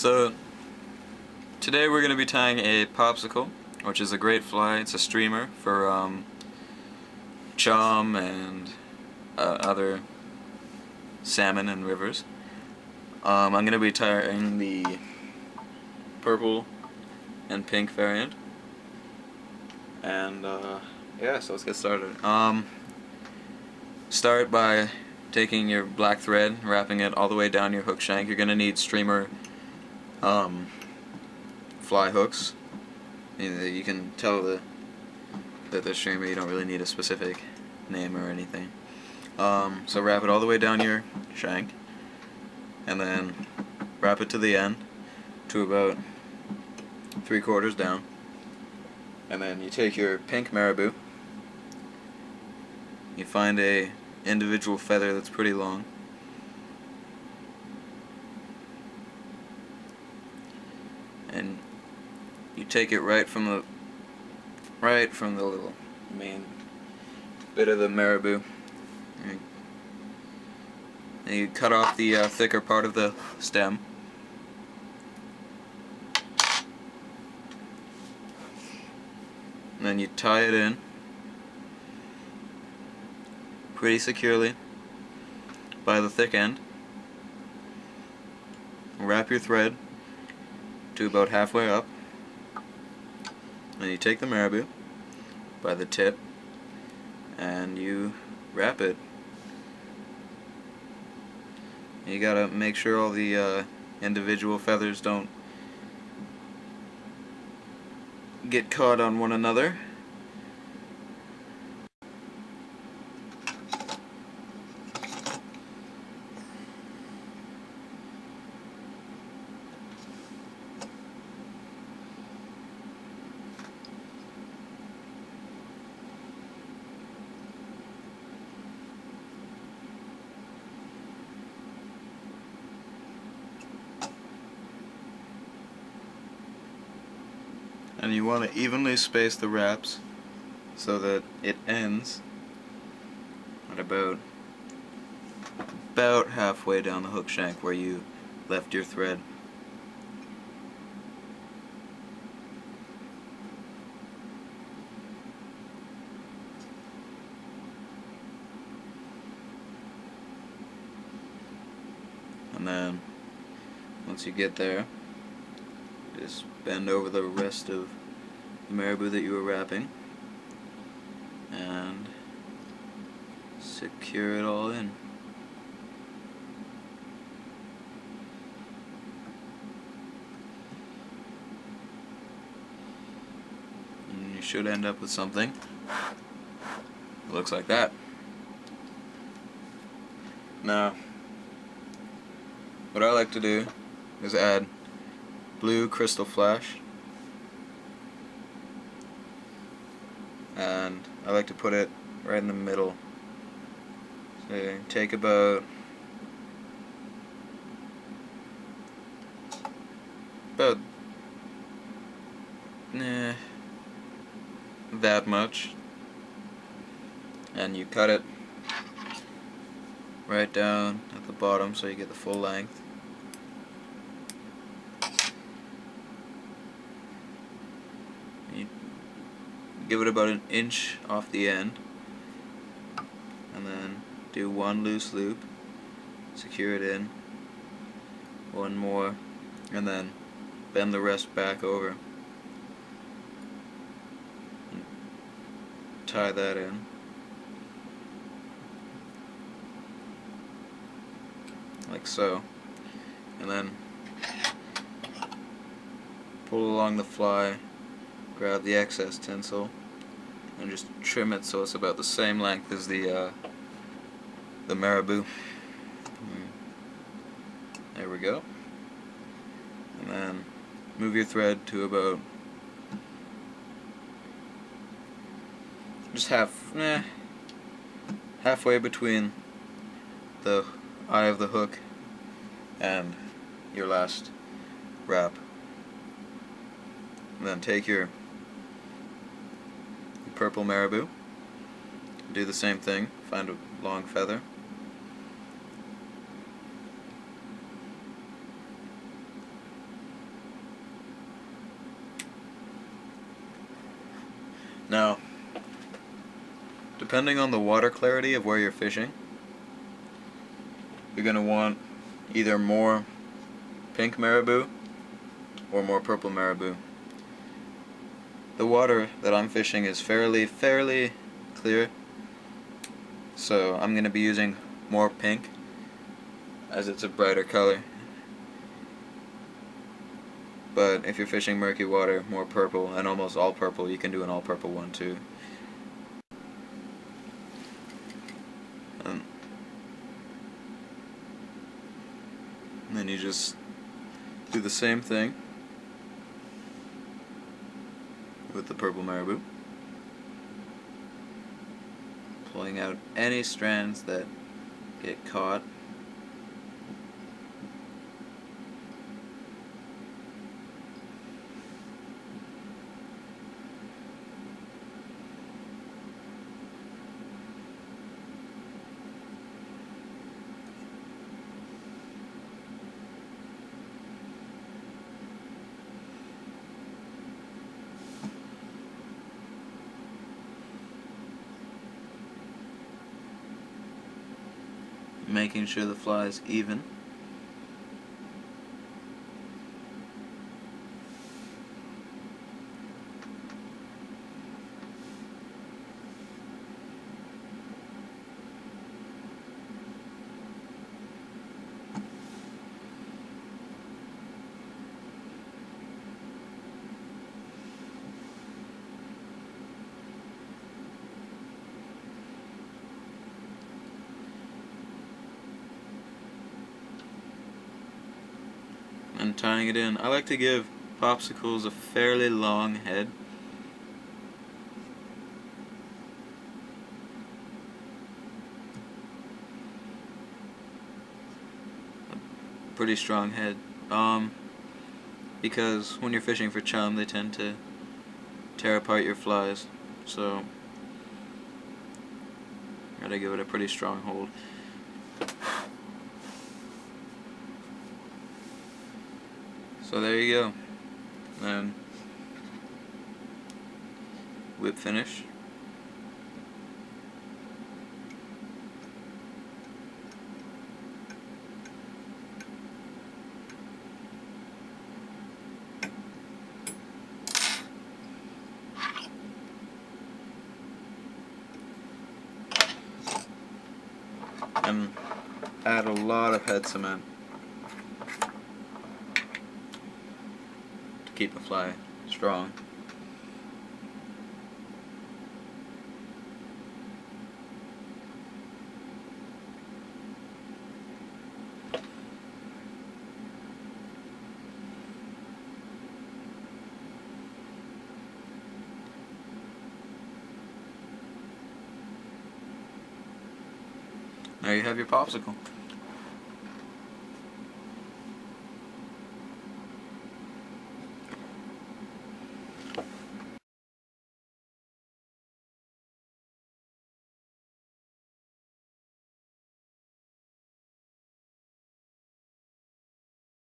So today we're going to be tying a popsicle, which is a great fly. It's a streamer for chum and other salmon in rivers. I'm going to be tying the purple and pink variant. And yeah, so let's get started. Start by taking your black thread, wrapping it all the way down your hook shank. You're going to need streamer fly hooks. You can tell that the streamer, you don't really need a specific name or anything. So wrap it all the way down your shank, and then wrap it to the end, to about 3/4 down. And then you take your pink marabou, you find a individual feather that's pretty long, and you take it right from the little main bit of the marabou, and you cut off the thicker part of the stem. And then you tie it in pretty securely by the thick end. Wrap your thread to about halfway up. Then you take the marabou by the tip and you wrap it. You gotta make sure all the individual feathers don't get caught on one another. And you want to evenly space the wraps so that it ends at about halfway down the hook shank where you left your thread. And then once you get there, just bend over the rest of the marabou that you were wrapping and secure it all in. And you should end up with something that looks like that. Now, what I like to do is add blue crystal flash, and I like to put it right in the middle. So you take about that much, and you cut it right down at the bottom so you get the full length. You give it about 1 inch off the end, and then do one loose loop, secure it in, one more, and then bend the rest back over and tie that in like so, and then pull along the fly, grab the excess tinsel, and just trim it so it's about the same length as the marabou. There we go. And then move your thread to about just halfway between the eye of the hook and your last wrap. And then take your purple marabou, do the same thing, find a long feather, Now, depending on the water clarity of where you're fishing, you're going to want either more pink marabou or more purple marabou. The water that I'm fishing is fairly clear, so I'm going to be using more pink as it's a brighter color. But if you're fishing murky water, more purple, and almost all purple, you can do an all purple one too. And then you just do the same thing with the purple marabou, pulling out any strands that get caught. Making sure the fly is even. And tying it in. I like to give popsicles a fairly long head. A pretty strong head. Because when you're fishing for chum, they tend to tear apart your flies. So, gotta give it a pretty strong hold. So there you go. And whip finish. And add a lot of head cement to keep the fly strong. There you have your popsicle.